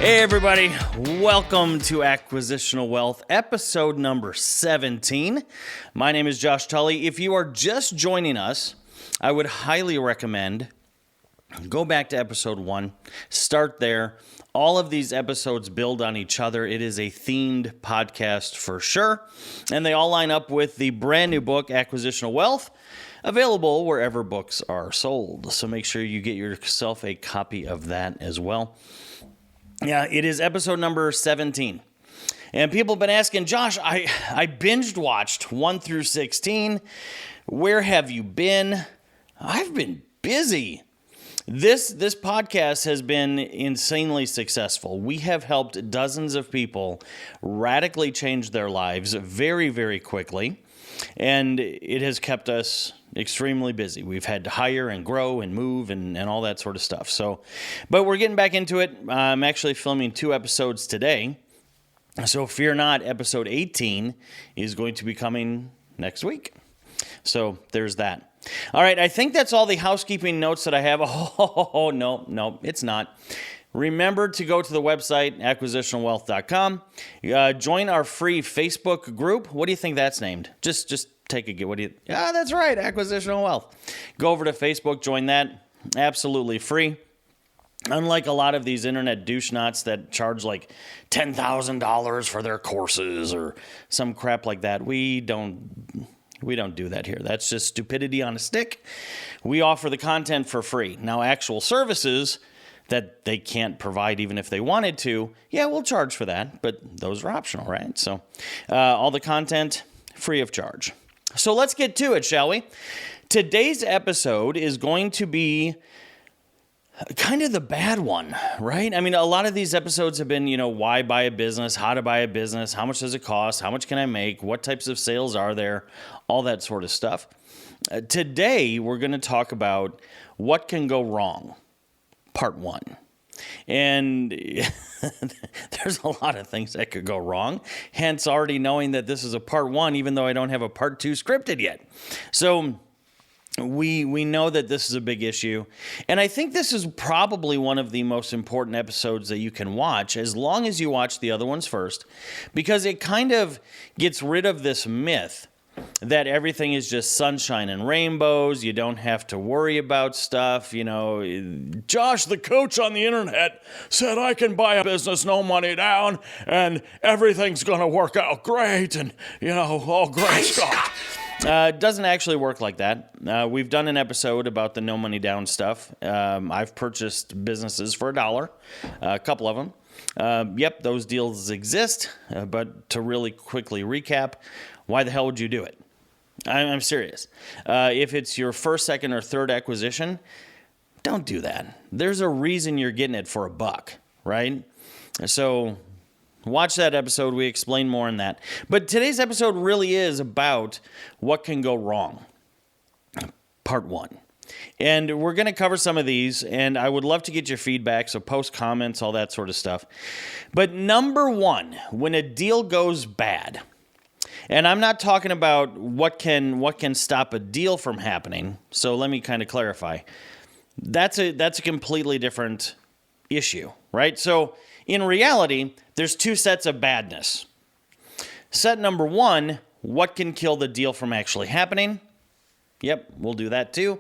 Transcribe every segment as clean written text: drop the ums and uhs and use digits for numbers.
Hey everybody, welcome to Acquisitional Wealth, episode number 17. My name is Josh Tolley. If you are just joining us, I would highly recommend go back to episode 1, start there. All of these episodes build on each other. It is a themed podcast for sure, and they all line up with the brand new book, Acquisitional Wealth, available wherever books are sold. So make sure you get yourself a copy of that as well. Yeah, it is episode number 17. And people have been asking, Josh, I binged watched 1 through 16. Where have you been? I've been busy. This podcast has been insanely successful. We have helped dozens of people radically change their lives very, very quickly. And it has kept us extremely busy. We've had to hire and grow and move and all that sort of stuff. But we're getting back into it. I'm actually filming 2 episodes today. So fear not, episode 18 is going to be coming next week. So there's that. All right, I think that's all the housekeeping notes that I have. Oh, no, it's not. Remember to go to the website, acquisitionalwealth.com. Join our free Facebook group. What do you think that's named? Just take a get. That's right, Acquisitional Wealth. Go over to Facebook, join that. Absolutely free. Unlike a lot of these internet douche knots that charge like $10,000 for their courses or some crap like that, we don't do that here. That's just stupidity on a stick. We offer the content for free. Now, actual services that they can't provide even if they wanted to, yeah, we'll charge for that, but those are optional, right? So all the content free of charge. So let's get to it, shall we? Today's episode is going to be kind of the bad one, right? I mean, a lot of these episodes have been, why buy a business, how to buy a business, how much does it cost, how much can I make, what types of sales are there, all that sort of stuff. Today, we're going to talk about what can go wrong, part 1. And there's a lot of things that could go wrong, hence already knowing that this is a part 1, even though I don't have a part 2 scripted yet. So we know that this is a big issue, and I think this is probably one of the most important episodes that you can watch, as long as you watch the other ones first, because it kind of gets rid of this myth that everything is just sunshine and rainbows. You don't have to worry about stuff. Josh, the coach on the internet, said I can buy a business, no money down, and everything's going to work out great, and, all great stuff. It doesn't actually work like that. We've done an episode about the no money down stuff. I've purchased businesses for $1, a couple of them. Yep, those deals exist. But to really quickly recap, why the hell would you do it? I'm serious. If it's your first, second, or third acquisition, don't do that. There's a reason you're getting it for $1, right? So watch that episode. We explain more in that. But today's episode really is about what can go wrong, part 1. And we're going to cover some of these, and I would love to get your feedback, so post comments, all that sort of stuff. But number 1, when a deal goes bad, and I'm not talking about what can stop a deal from happening, so let me kind of clarify. That's a completely different issue, right? So in reality, there's 2 sets of badness. Set number 1, what can kill the deal from actually happening? Yep, we'll do that too.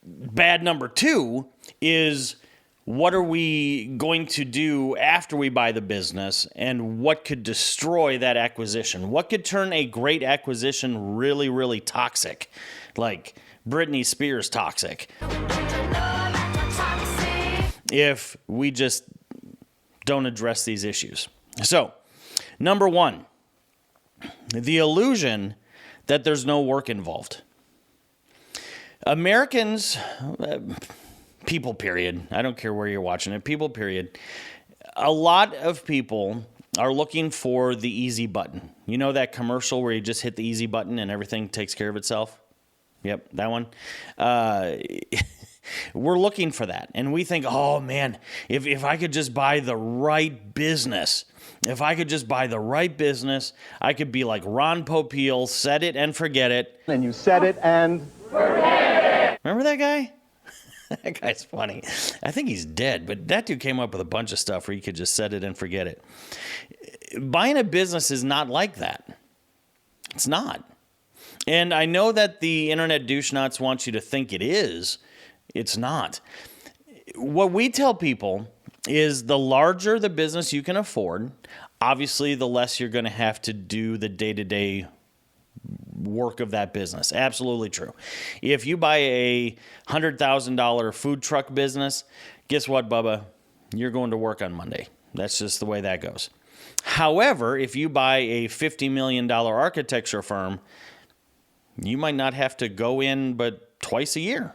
Bad number 2 is what are we going to do after we buy the business, and what could destroy that acquisition? What could turn a great acquisition really, really toxic, like Britney Spears toxic, if we just don't address these issues? So, number 1, the illusion that there's no work involved. Americans, people period, I don't care where you're watching it, people period, a lot of people are looking for the easy button. You know that commercial where you just hit the easy button and everything takes care of itself? Yep, that one. We're looking for that. And we think, oh man, if I could just buy the right business, I could be like Ron Popeil, set it and forget it. And you set it and... Remember that guy? That guy's funny. I think he's dead, but that dude came up with a bunch of stuff where you could just set it and forget it. Buying a business is not like that. It's not. And I know that the internet douche nuts want you to think it is. It's not. What we tell people is the larger the business you can afford, obviously the less you're going to have to do the day-to-day work of that business. Absolutely true. If you buy a $100,000 food truck business, guess what, Bubba? You're going to work on Monday. That's just the way that goes. However, if you buy a $50 million architecture firm, you might not have to go in but twice a year.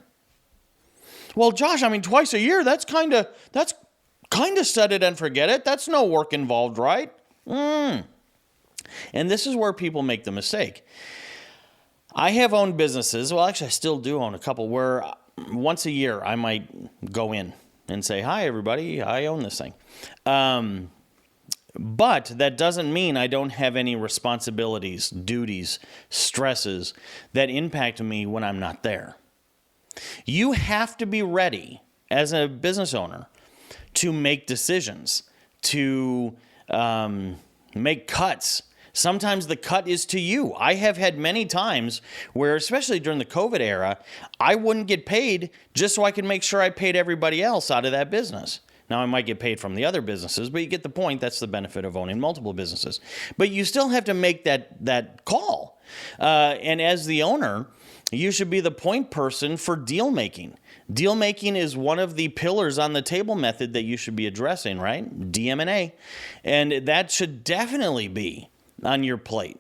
Well, Josh, I mean, twice a year, that's kind of set it and forget it. That's no work involved, right? And this is where people make the mistake. I have owned businesses. Well, actually, I still do own a couple where once a year I might go in and say, hi, everybody, I own this thing. But that doesn't mean I don't have any responsibilities, duties, stresses that impact me when I'm not there. You have to be ready as a business owner to make decisions, to make cuts. Sometimes the cut is to you. I have had many times where, especially during the COVID era, I wouldn't get paid just so I could make sure I paid everybody else out of that business. Now, I might get paid from the other businesses, but you get the point. That's the benefit of owning multiple businesses. But you still have to make that call. And as the owner, you should be the point person for deal making. Deal making is one of the pillars on the table method that you should be addressing, right? DM&A. And that should definitely be on your plate.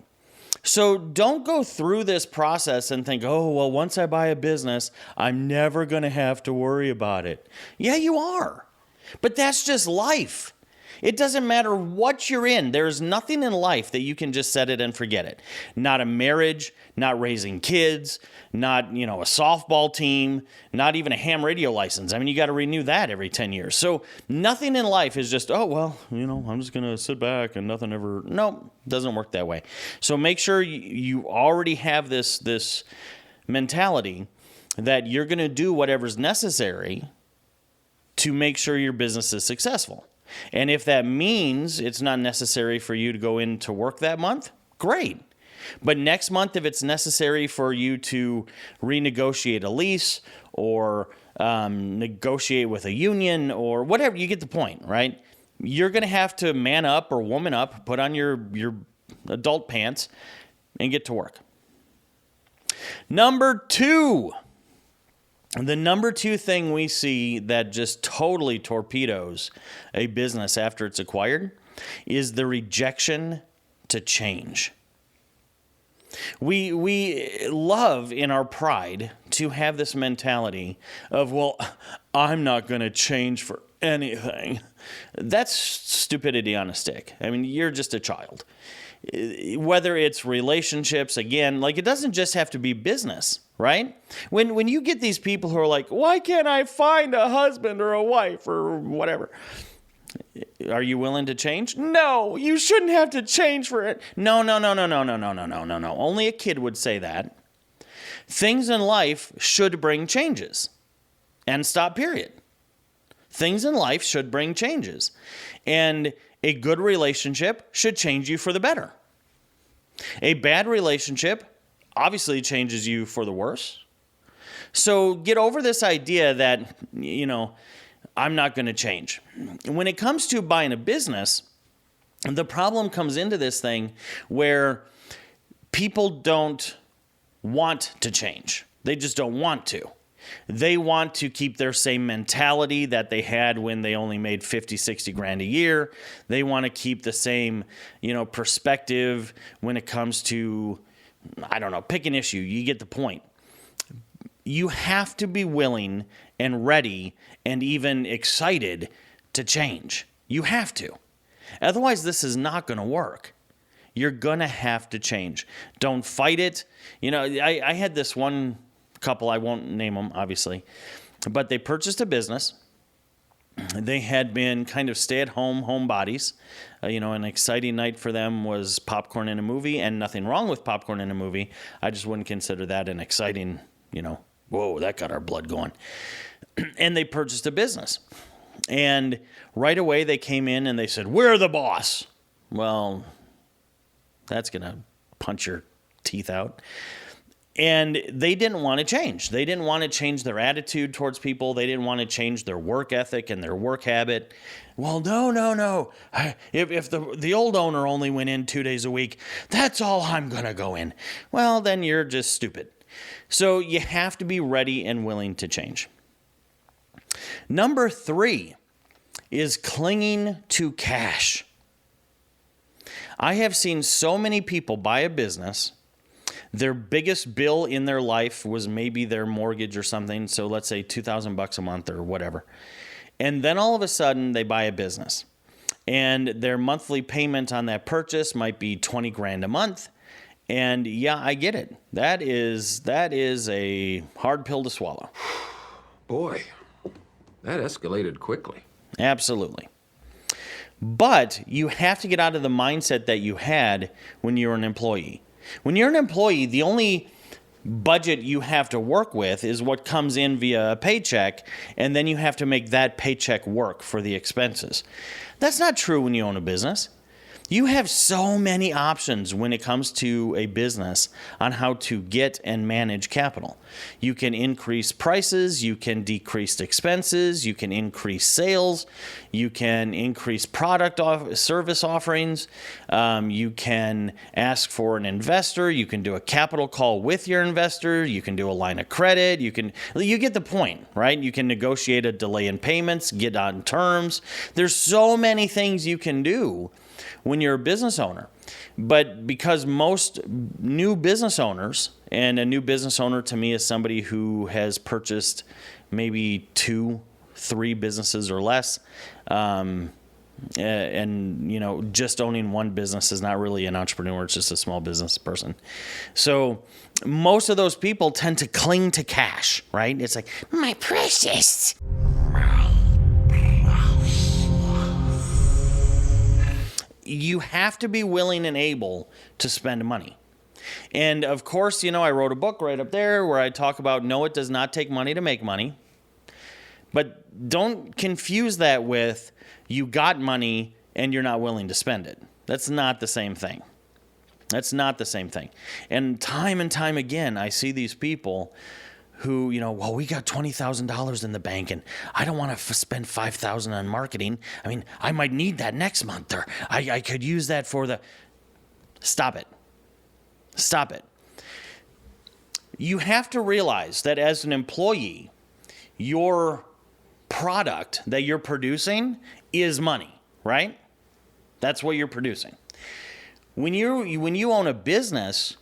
So don't go through this process and think, oh, well, once I buy a business, I'm never going to have to worry about it. Yeah, you are. But that's just life. It doesn't matter what you're in. There's nothing in life that you can just set it and forget it. Not a marriage, not raising kids, not, a softball team, not even a ham radio license. I mean, you got to renew that every 10 years. So nothing in life is just, oh, well, I'm just going to sit back and nothing ever. No, it doesn't work that way. So make sure you already have this mentality that you're going to do whatever's necessary to make sure your business is successful. And if that means it's not necessary for you to go into work that month, great. But next month, if it's necessary for you to renegotiate a lease or negotiate with a union or whatever, you get the point, right? You're going to have to man up or woman up, put on your adult pants, and get to work. Number two. The number two thing we see that just totally torpedoes a business after it's acquired is the rejection to change. We love in our pride to have this mentality of, well, I'm not going to change for anything. That's stupidity on a stick. I mean, you're just a child. Whether it's relationships, again, like it doesn't just have to be business, right? When you get these people who are like, why can't I find a husband or a wife or whatever? Are you willing to change? No, you shouldn't have to change for it. No. Only a kid would say that. Things in life should bring changes. And stop, period. Things in life should bring changes. And a good relationship should change you for the better. A bad relationship obviously changes you for the worse. So get over this idea that, I'm not going to change. When it comes to buying a business, the problem comes into this thing where people don't want to change. They just don't want to. They want to keep their same mentality that they had when they only made 50, 60 grand a year. They want to keep the same, perspective when it comes to, pick an issue. You get the point. You have to be willing and ready and even excited to change. You have to. Otherwise, this is not going to work. You're going to have to change. Don't fight it. I had this one couple, I won't name them, obviously, but they purchased a business. They had been kind of stay-at-home homebodies. An exciting night for them was popcorn in a movie, and nothing wrong with popcorn in a movie. I just wouldn't consider that an exciting, whoa, that got our blood going. and they purchased a business. And right away they came in and they said, "We're the boss." Well, that's going to punch your teeth out. And they didn't want to change. They didn't want to change their attitude towards people. They didn't want to change their work ethic and their work habit. Well, no. If the old owner only went in 2 days a week, that's all I'm going to go in. Well, then you're just stupid. So you have to be ready and willing to change. Number 3 is clinging to cash. I have seen so many people buy a business. Their biggest bill in their life was maybe their mortgage or something. So let's say $2,000 a month or whatever. And then all of a sudden they buy a business. And their monthly payment on that purchase might be $20,000 a month. And yeah, I get it. That is a hard pill to swallow. Boy, that escalated quickly. Absolutely. But you have to get out of the mindset that you had when you were an employee. When you're an employee, the only budget you have to work with is what comes in via a paycheck, and then you have to make that paycheck work for the expenses. That's not true when you own a business. You have so many options when it comes to a business on how to get and manage capital. You can increase prices, you can decrease expenses, you can increase sales, you can increase service offerings, you can ask for an investor, you can do a capital call with your investor, you can do a line of credit, you get the point, right? You can negotiate a delay in payments, get on terms. There's so many things you can do when you're a business owner. But because most new business owners, and a new business owner to me is somebody who has purchased maybe 2-3 businesses or less, and just owning one business is not really an entrepreneur, it's just a small business person. So most of those people tend to cling to cash, right? It's like, my precious. You have to be willing and able to spend money. And of course, I wrote a book right up there where I talk about, no, it does not take money to make money. But don't confuse that with you got money and you're not willing to spend it. That's not the same thing. And time again, I see these people who, we got $20,000 in the bank and I don't want to spend $5,000 on marketing. I mean, I might need that next month, or I could use that for the... Stop it. You have to realize that as an employee, your product that you're producing is money, right? That's what you're producing. When you own a business,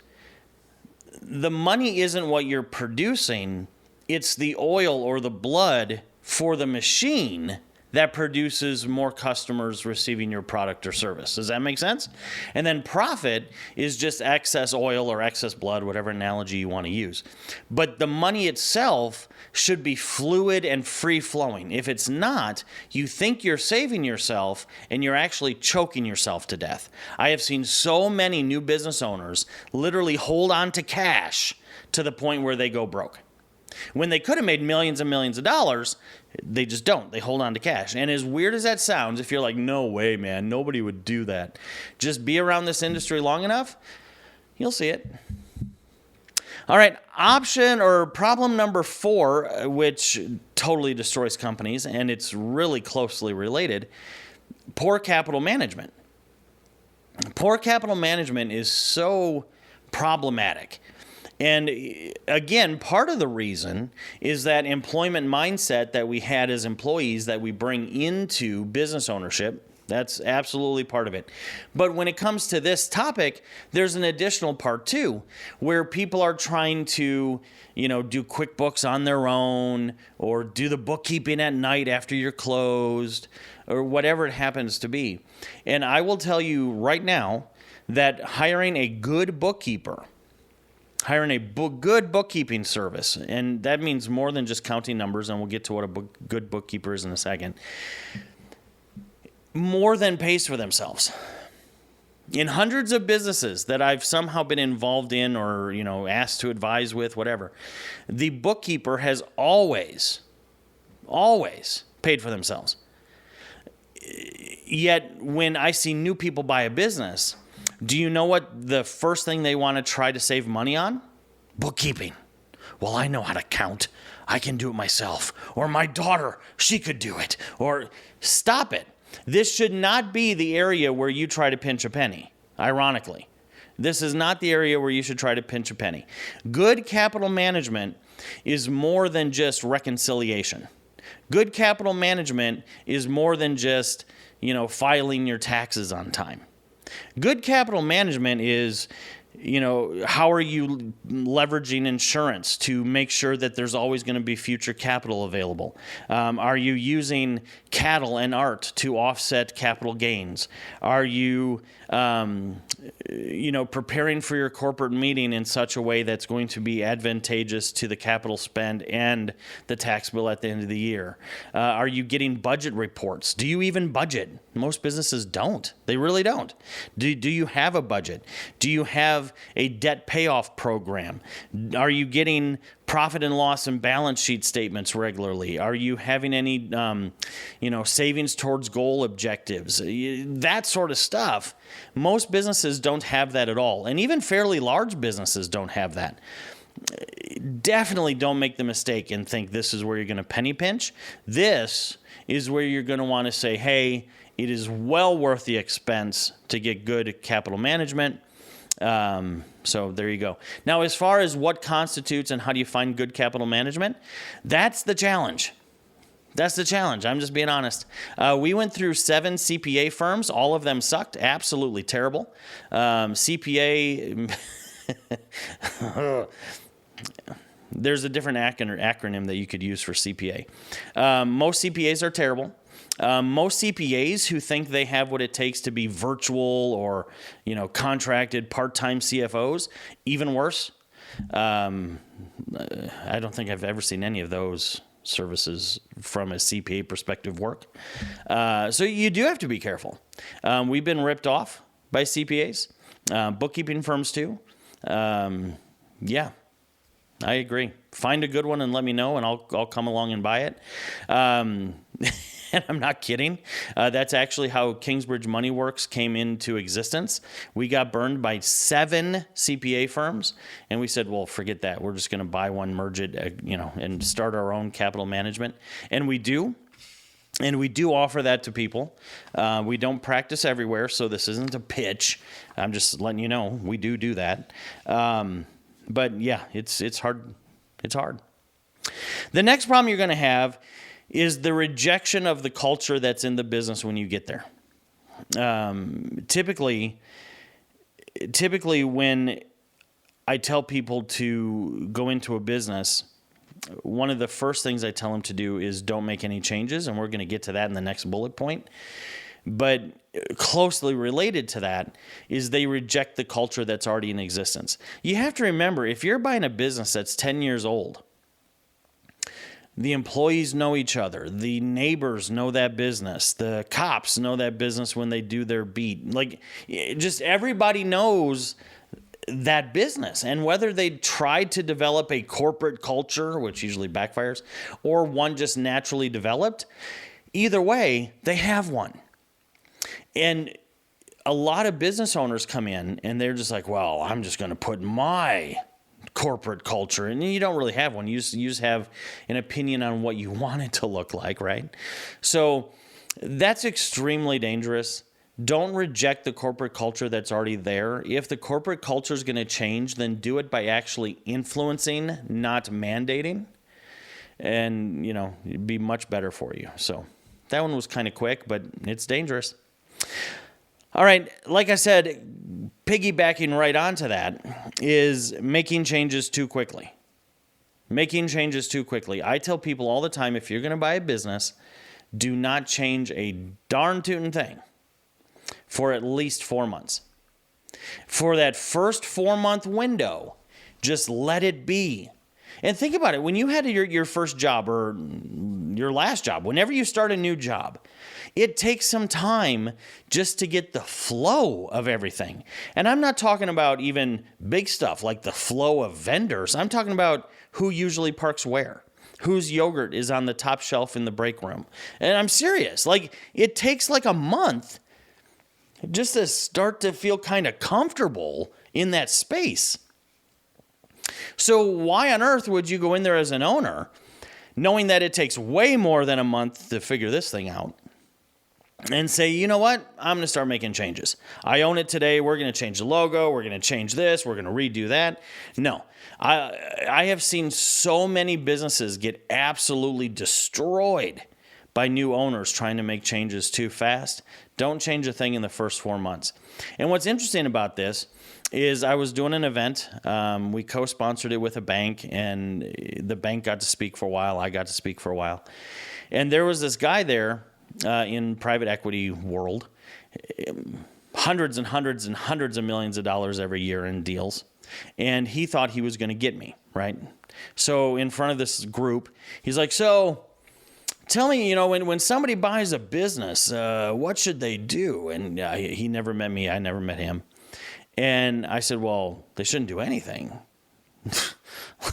the money isn't what you're producing, it's the oil or the blood for the machine that produces more customers receiving your product or service. Does that make sense? And then profit is just excess oil or excess blood, whatever analogy you want to use. But the money itself should be fluid and free-flowing. If it's not, you think you're saving yourself and you're actually choking yourself to death. I have seen so many new business owners literally hold on to cash to the point where they go broke. When they could have made millions and millions of dollars, they just don't. They hold on to cash. And as weird as that sounds, if you're like, no way, man, nobody would do that. Just be around this industry long enough, you'll see it. All right, option or problem number 4, which totally destroys companies, and it's really closely related, poor capital management. Poor capital management is so problematic. And again, part of the reason is that employment mindset that we had as employees that we bring into business ownership. That's absolutely part of it. But when it comes to this topic, there's an additional part too, where people are trying to, do QuickBooks on their own, or do the bookkeeping at night after you're closed, or whatever it happens to be. And I will tell you right now that hiring a good bookkeeper, hiring a good bookkeeping service, and that means more than just counting numbers, and we'll get to what a good bookkeeper is in a second, more than pays for themselves. In hundreds of businesses that I've somehow been involved in or, asked to advise with, whatever, the bookkeeper has always always paid for themselves. Yet when I see new people buy a business, do you know what the first thing they want to try to save money on? Bookkeeping. Well, I know how to count. I can do it myself. Or my daughter, she could do it. Or stop it. This should not be the area where you try to pinch a penny, ironically. This is not the area where you should try to pinch a penny. Good capital management is more than just reconciliation. Good capital management is more than just, filing your taxes on time. Good capital management is, how are you leveraging insurance to make sure that there's always going to be future capital available? Are you using cattle and art to offset capital gains? Are you, preparing for your corporate meeting in such a way that's going to be advantageous to the capital spend and the tax bill at the end of the year? Are you getting budget reports? Do you even budget? Most businesses don't. They really don't. Do you have a budget? Do you have a debt payoff program? Are you getting profit and loss and balance sheet statements regularly? Are you having any, savings towards goal objectives? That sort of stuff. Most businesses don't have that at all. And even fairly large businesses don't have that. Definitely don't make the mistake and think this is where you're going to penny pinch. This is where you're going to want to say, hey, it is well worth the expense to get good capital management. So there you go. Now, as far as what constitutes and how do you find good capital management, that's the challenge. That's the challenge. I'm just being honest. We went through 7 CPA firms. All of them sucked. Absolutely terrible. CPA... There's a different acronym that you could use for CPA. Most CPAs are terrible. Most CPAs who think they have what it takes to be virtual or, contracted part-time CFOs, even worse. I don't think I've ever seen any of those services from a CPA perspective work. So you do have to be careful. We've been ripped off by CPAs, bookkeeping firms too. Yeah, I agree. Find a good one and let me know, and I'll come along and buy it. And I'm not kidding. That's actually how Kingsbridge Money Works came into existence. We got burned by 7 CPA firms, and we said, well, forget that. We're just going to buy one, merge it, and start our own capital management. And we do. And we do offer that to people. We don't practice everywhere, so this isn't a pitch. I'm just letting you know we do that. But yeah, it's hard. It's hard. The next problem you're going to have is the rejection of the culture that's in the business when you get there. Typically when I tell people to go into a business, one of the first things I tell them to do is don't make any changes, and we're going to get to that in the next bullet point. But closely related to that is they reject the culture that's already in existence. You have to remember, if you're buying a business that's 10 years old, the employees know each other. The neighbors know that business. The cops know that business when they do their beat. Just everybody knows that business. And whether they tried to develop a corporate culture, which usually backfires, or one just naturally developed, either way, they have one. And a lot of business owners come in and they're just like, well, I'm just going to put my corporate culture, and you don't really have one. You just have an opinion on what you want it to look like, right? So that's extremely dangerous. Don't reject the corporate culture that's already there. If the corporate culture is going to change, then do it by actually influencing, not mandating, and it'd be much better for you. So that one was kind of quick, but it's dangerous. All right, like I said, piggybacking right onto that is making changes too quickly. Making changes too quickly. I tell people all the time, if you're going to buy a business, do not change a darn tootin' thing for at least 4 months. For that first 4-month window, just let it be. And think about it. When you had your first job or your last job, whenever you start a new job, it takes some time just to get the flow of everything. And I'm not talking about even big stuff like the flow of vendors. I'm talking about who usually parks where, whose yogurt is on the top shelf in the break room. And I'm serious. Like, it takes like a month just to start to feel kind of comfortable in that space. So why on earth would you go in there as an owner, knowing that it takes way more than a month to figure this thing out, and say, you know what, I'm going to start making changes. I own it today. We're going to change the logo. We're going to change this. We're going to redo that. No, I have seen so many businesses get absolutely destroyed by new owners trying to make changes too fast. Don't change a thing in the first 4 months. And what's interesting about this is I was doing an event. We co-sponsored it with a bank, and the bank got to speak for a while. I got to speak for a while. And there was this guy there in private equity world, hundreds and hundreds and hundreds of millions of dollars every year in deals. And he thought he was going to get me, right? So in front of this group, he's like, so tell me, when somebody buys a business, what should they do? And he never met me. I never met him. And I said, well, they shouldn't do anything.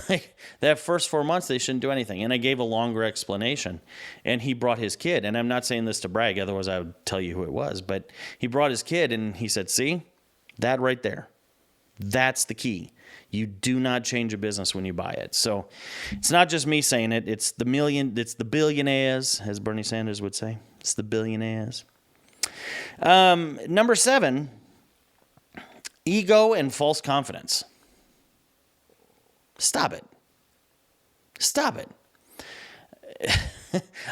Like, that first 4 months, they shouldn't do anything. And I gave a longer explanation. And he brought his kid. And I'm not saying this to brag, otherwise I would tell you who it was. But he brought his kid, and he said, see, that right there, that's the key. You do not change a business when you buy it. So it's not just me saying it. It's the billionaires, as Bernie Sanders would say. It's the billionaires. Number 7, ego and false confidence. Stop it. Stop it.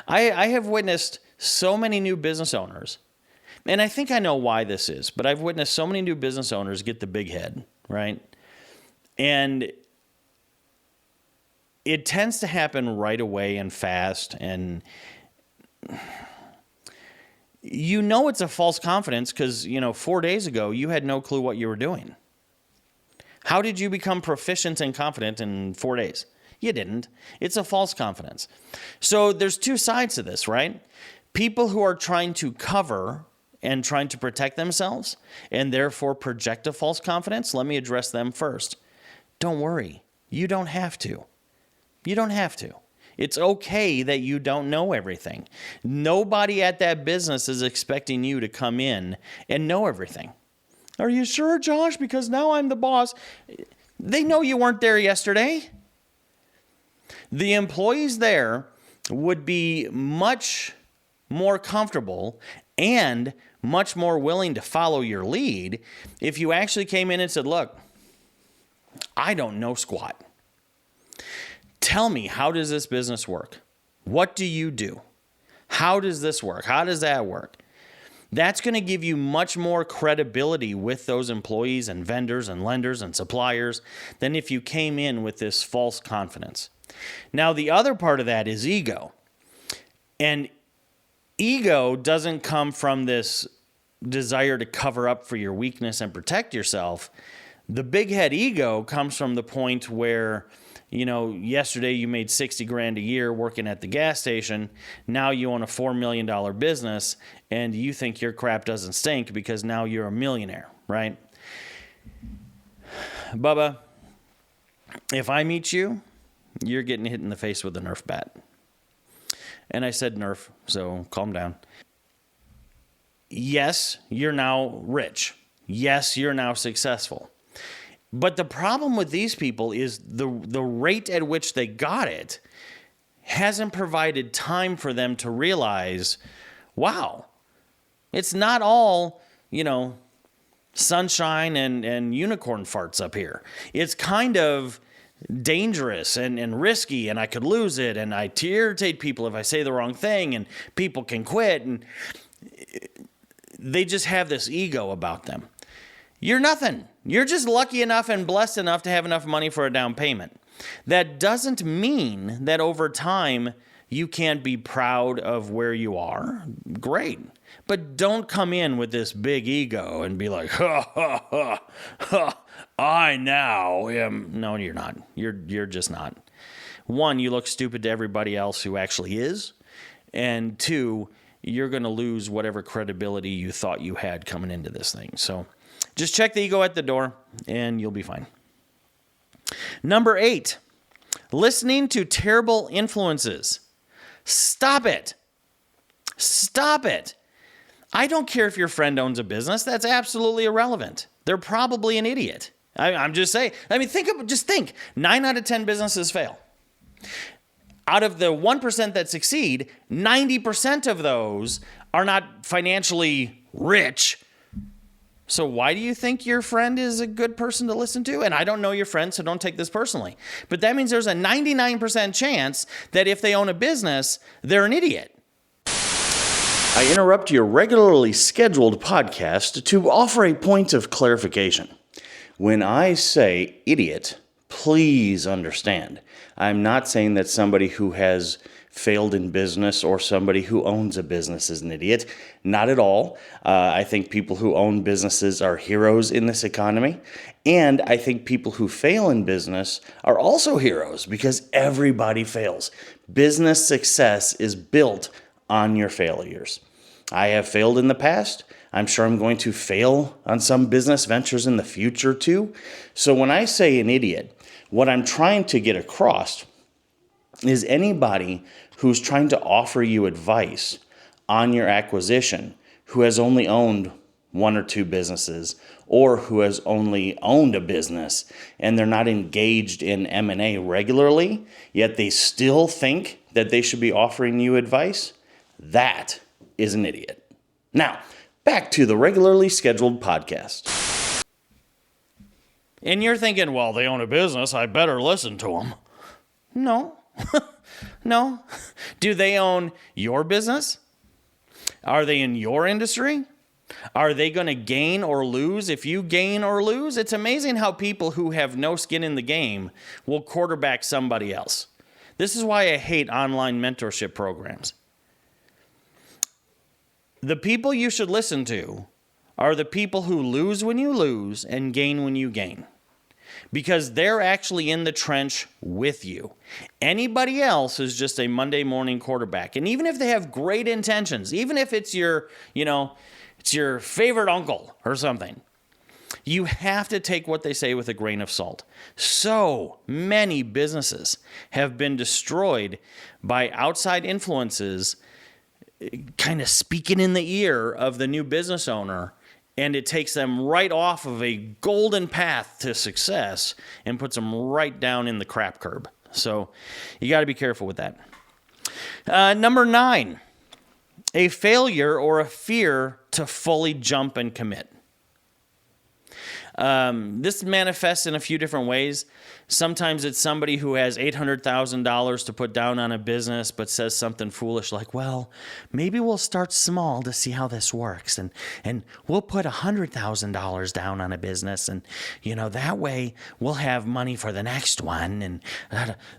I have witnessed so many new business owners, and I think I know why this is, but I've witnessed so many new business owners get the big head, right? And it tends to happen right away and fast, and it's a false confidence because, 4 days ago, you had no clue what you were doing. How did you become proficient and confident in 4 days? You didn't. It's a false confidence. So there's two sides to this, right? People who are trying to cover and trying to protect themselves and therefore project a false confidence, let me address them first. Don't worry. You don't have to. You don't have to. It's okay that you don't know everything. Nobody at that business is expecting you to come in and know everything. Are you sure, Josh? Because now I'm the boss. They know you weren't there yesterday. The employees there would be much more comfortable and much more willing to follow your lead if you actually came in and said, look, I don't know squat. Tell me, how does this business work? What do you do? How does this work? How does that work? That's going to give you much more credibility with those employees and vendors and lenders and suppliers than if you came in with this false confidence. Now, the other part of that is ego. And ego doesn't come from this desire to cover up for your weakness and protect yourself. The big head ego comes from the point where, yesterday you made $60,000 a year working at the gas station. Now you own a $4 million business and you think your crap doesn't stink because now you're a millionaire, right? Bubba, if I meet you, you're getting hit in the face with a Nerf bat. And I said Nerf, so calm down. Yes, you're now rich. Yes, you're now successful. But the problem with these people is the rate at which they got it hasn't provided time for them to realize, wow, it's not all, sunshine and unicorn farts up here. It's kind of dangerous and risky, and I could lose it, and I irritate people if I say the wrong thing, and people can quit, and they just have this ego about them. You're nothing. You're just lucky enough and blessed enough to have enough money for a down payment. That doesn't mean that over time you can't be proud of where you are. Great. But don't come in with this big ego and be like, ha, ha, ha, ha, I now am. No, you're not. You're just not. One, you look stupid to everybody else who actually is. And two, you're going to lose whatever credibility you thought you had coming into this thing. So just check the ego at the door and you'll be fine. Number 8, Listening to terrible influences. Stop it. Stop it. I don't care if your friend owns a business. That's absolutely irrelevant. They're probably an idiot. I'm just saying. I mean, think. 9 out of 10 businesses fail. Out of the 1% that succeed, 90% of those are not financially rich. So why do you think your friend is a good person to listen to? And I don't know your friend, so don't take this personally. But that means there's a 99% chance that if they own a business, they're an idiot. I interrupt your regularly scheduled podcast to offer a point of clarification. When I say idiot, please understand, I'm not saying that somebody who has failed in business or somebody who owns a business is an idiot. Not at all. I think people who own businesses are heroes in this economy. And I think people who fail in business are also heroes because everybody fails. Business success is built on your failures. I have failed in the past. I'm sure I'm going to fail on some business ventures in the future too. So when I say an idiot, what I'm trying to get across is anybody who's trying to offer you advice on your acquisition who has only owned 1 or 2 businesses or who has only owned a business and they're not engaged in M&A regularly, yet they still think that they should be offering you advice, that is an idiot. Now, back to the regularly scheduled podcast. And you're thinking, well, they own a business, I better listen to them. No. No. Do they own your business? Are they in your industry? Are they going to gain or lose if you gain or lose? It's amazing how people who have no skin in the game will quarterback somebody else. This is why I hate online mentorship programs. The people you should listen to are the people who lose when you lose and gain when you gain. Because they're actually in the trench with you. Anybody else is just a Monday morning quarterback. And even if they have great intentions, even if it's your, it's your favorite uncle or something, you have to take what they say with a grain of salt. So many businesses have been destroyed by outside influences kind of speaking in the ear of the new business owner, and it takes them right off of a golden path to success and puts them right down in the crap curb. So you got to be careful with that. Number 9, a failure or a fear to fully jump and commit. This manifests in a few different ways. Sometimes it's somebody who has $800,000 to put down on a business, but says something foolish like, well, maybe we'll start small to see how this works. And we'll put $100,000 down on a business. And, that way we'll have money for the next one. And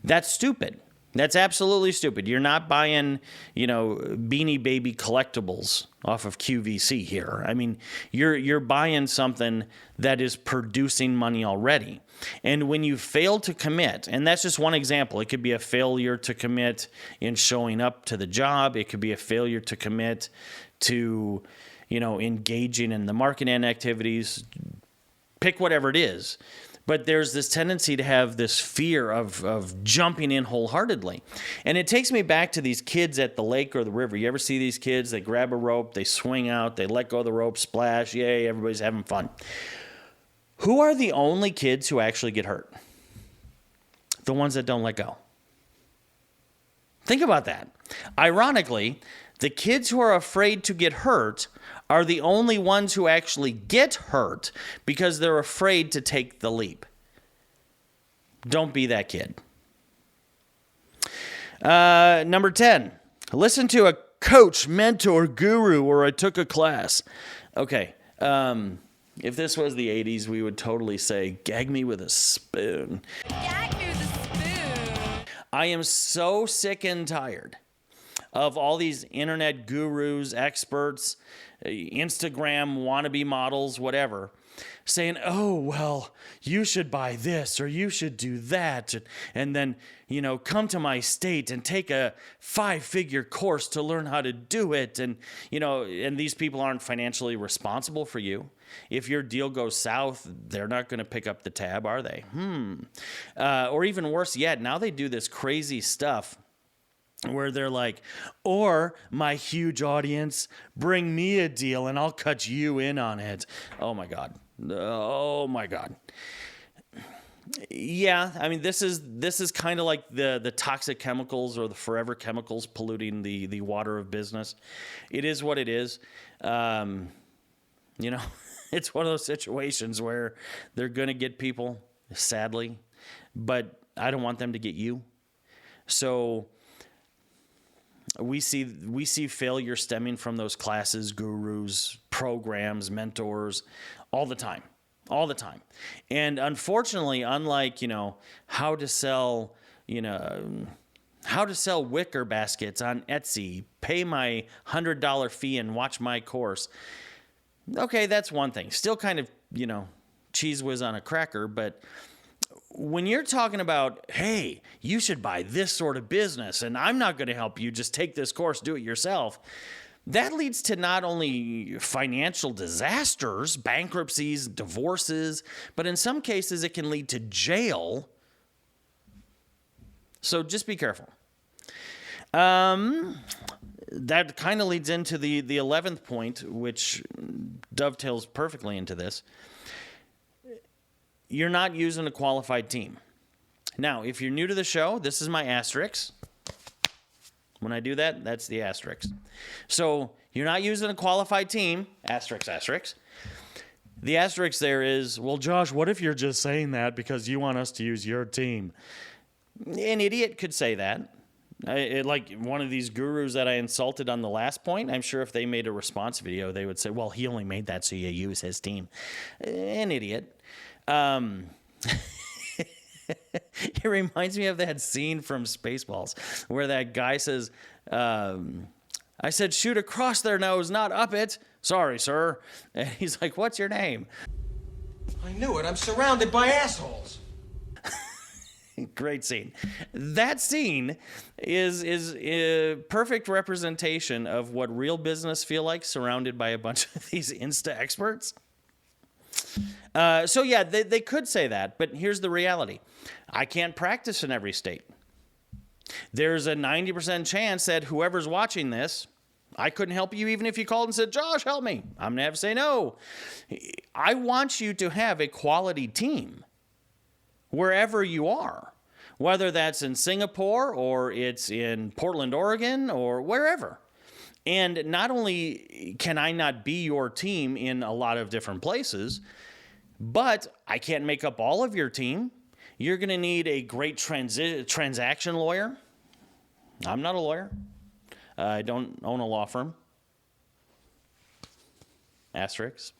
that's stupid. That's absolutely stupid. You're not buying, Beanie Baby collectibles off of QVC here. I mean, you're buying something that is producing money already. And when you fail to commit, and that's just one example, it could be a failure to commit in showing up to the job. It could be a failure to commit to, engaging in the marketing activities. Pick whatever it is. But there's this tendency to have this fear of jumping in wholeheartedly. And it takes me back to these kids at the lake or the river. You ever see these kids? They grab a rope, they swing out, they let go of the rope, splash, yay, everybody's having fun. Who are the only kids who actually get hurt? The ones that don't let go. Think about that. Ironically, the kids who are afraid to get hurt are the only ones who actually get hurt because they're afraid to take the leap. Don't be that kid. Number 10, listen to a coach, mentor, guru, or I took a class. Okay, if this was the 80s, we would totally say, gag me with a spoon. Gag me with a spoon. I am so sick and tired of all these internet gurus, experts, Instagram wannabe models, whatever, saying, oh, well, you should buy this or you should do that. And then, come to my state and take a 5-figure course to learn how to do it. And, and these people aren't financially responsible for you. If your deal goes south, they're not going to pick up the tab, are they? Or even worse yet, now they do this crazy stuff where they're like, or my huge audience, bring me a deal and I'll cut you in on it. Oh my God. Oh my God. Yeah, I mean, this is kind of like the toxic chemicals or the forever chemicals polluting the water of business. It is what it is. It's one of those situations where they're going to get people, sadly, but I don't want them to get you. So we see failure stemming from those classes, gurus, programs, mentors, all the time. And unfortunately, unlike, how to sell wicker baskets on Etsy, pay my $100 fee and watch my course. Okay, that's one thing. Still kind of, cheese whiz on a cracker, but when you're talking about, hey, you should buy this sort of business and I'm not going to help you, just take this course, do it yourself. That leads to not only financial disasters, bankruptcies, divorces, but in some cases it can lead to jail. So just be careful. That kind of leads into the 11th point, which dovetails perfectly into this. You're not using a qualified team. Now, if you're new to the show, this is my asterisk. When I do that, that's the asterisk. So you're not using a qualified team, asterisk. The asterisk there is, well, Josh, what if you're just saying that because you want us to use your team? An idiot could say that. Like one of these gurus that I insulted on the last point, I'm sure if they made a response video, they would say, well, he only made that so you use his team. An idiot. It reminds me of that scene from Spaceballs where that guy says, I said, shoot across their nose, not up it. Sorry, sir. And he's like, what's your name? I knew it. I'm surrounded by assholes. Great scene. That scene is a perfect representation of what real business feel like surrounded by a bunch of these Insta experts. So yeah, they could say that, but here's the reality. I can't practice in every state. There's a 90% chance that whoever's watching this, I couldn't help you even if you called and said, Josh, help me. I'm going to have to say no. I want you to have a quality team wherever you are, whether that's in Singapore or it's in Portland, Oregon, or wherever. And not only can I not be your team in a lot of different places, but I can't make up all of your team. You're going to need a great transaction lawyer. I'm not a lawyer. I don't own a law firm. Asterisk.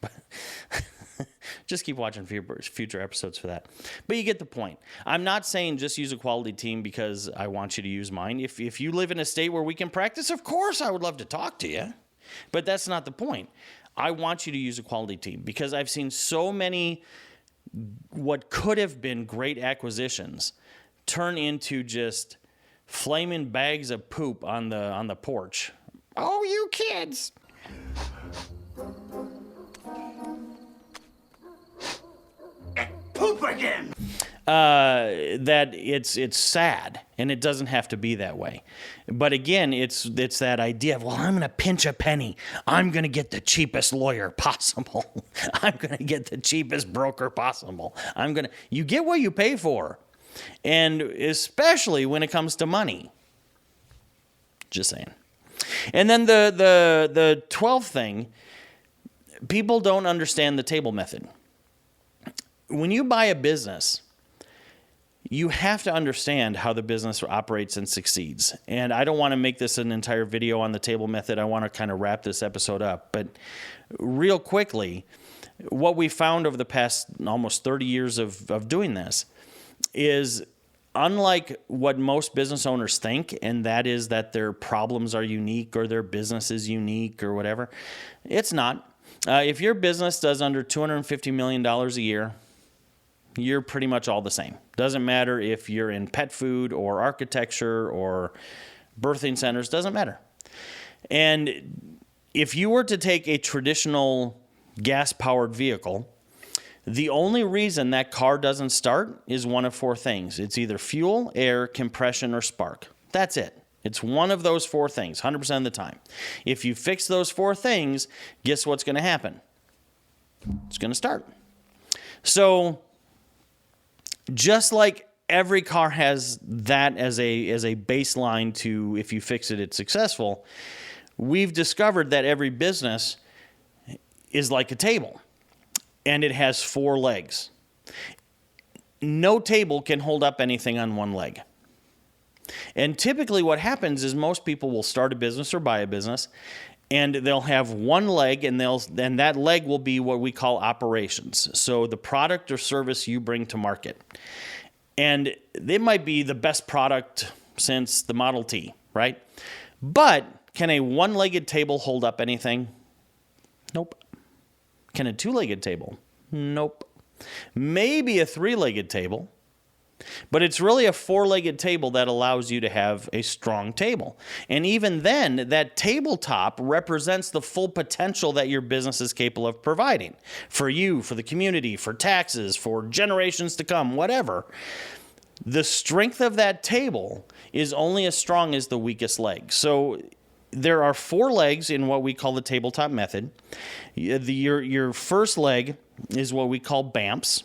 Just keep watching future episodes for that. But you get the point. I'm not saying just use a quality team because I want you to use mine. If you live in a state where we can practice, of course I would love to talk to you. But that's not the point. I want you to use a quality team because I've seen so many what could have been great acquisitions turn into just flaming bags of poop on the porch. Oh, you kids! Poop again! That it's sad, and it doesn't have to be that way. But again, it's that idea of, well, I'm going to pinch a penny. I'm going to get the cheapest lawyer possible. I'm going to get the cheapest broker possible. You get what you pay for. And especially when it comes to money. Just saying. And then the 12th thing, people don't understand the table method. When you buy a business, you have to understand how the business operates and succeeds. And I don't want to make this an entire video on the table method. I want to kind of wrap this episode up. But real quickly, what we found over the past almost 30 years of doing this is, unlike what most business owners think, and that is that their problems are unique or their business is unique or whatever, it's not. If your business does under $250 million a year, you're pretty much all the same. Doesn't matter if you're in pet food or architecture or birthing centers, doesn't matter. And if you were to take a traditional gas-powered vehicle, the only reason that car doesn't start is one of four things. It's either fuel, air, compression, or spark. That's it. It's one of those four things, 100% of the time. If you fix those four things, guess what's going to happen? It's going to start. So just like every car has that as a baseline to, if you fix it, it's successful, we've discovered that every business is like a table, and it has four legs. No table can hold up anything on one leg. And typically what happens is most people will start a business or buy a business, and they'll have one leg, and that leg will be what we call operations. So the product or service you bring to market. And it might be the best product since the Model T, right? But can a one-legged table hold up anything? Nope. Can a two-legged table? Nope. Maybe a three-legged table. But it's really a four-legged table that allows you to have a strong table. And even then, that tabletop represents the full potential that your business is capable of providing. For you, for the community, for taxes, for generations to come, whatever. The strength of that table is only as strong as the weakest leg. So there are four legs in what we call the tabletop method. Your first leg is what we call BAMPs.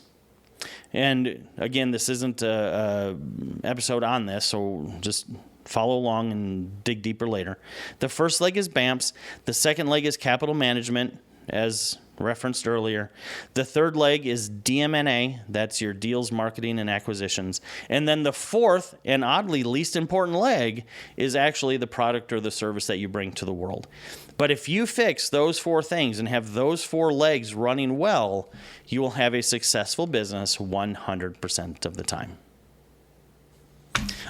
And again, this isn't an episode on this, so just follow along and dig deeper later. The first leg is BAMPs. The second leg is capital management, as referenced earlier. The third leg is DM&A. That's your deals, marketing, and acquisitions. And then the fourth, and oddly least important leg, is actually the product or the service that you bring to the world. But if you fix those four things and have those four legs running well, you will have a successful business 100% of the time.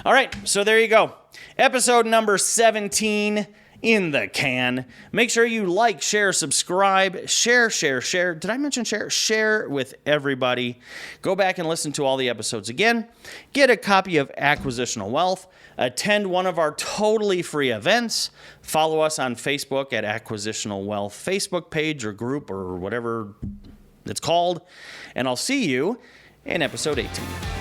All right, so there you go. Episode number 17 in the can. Make sure you like, share, subscribe, share. Did I mention share? Share with everybody. Go back and listen to all the episodes again. Get a copy of Acquisitional Wealth. Attend one of our totally free events. Follow us on Facebook at Acquisitional Wealth Facebook page or group or whatever it's called. And I'll see you in episode 18.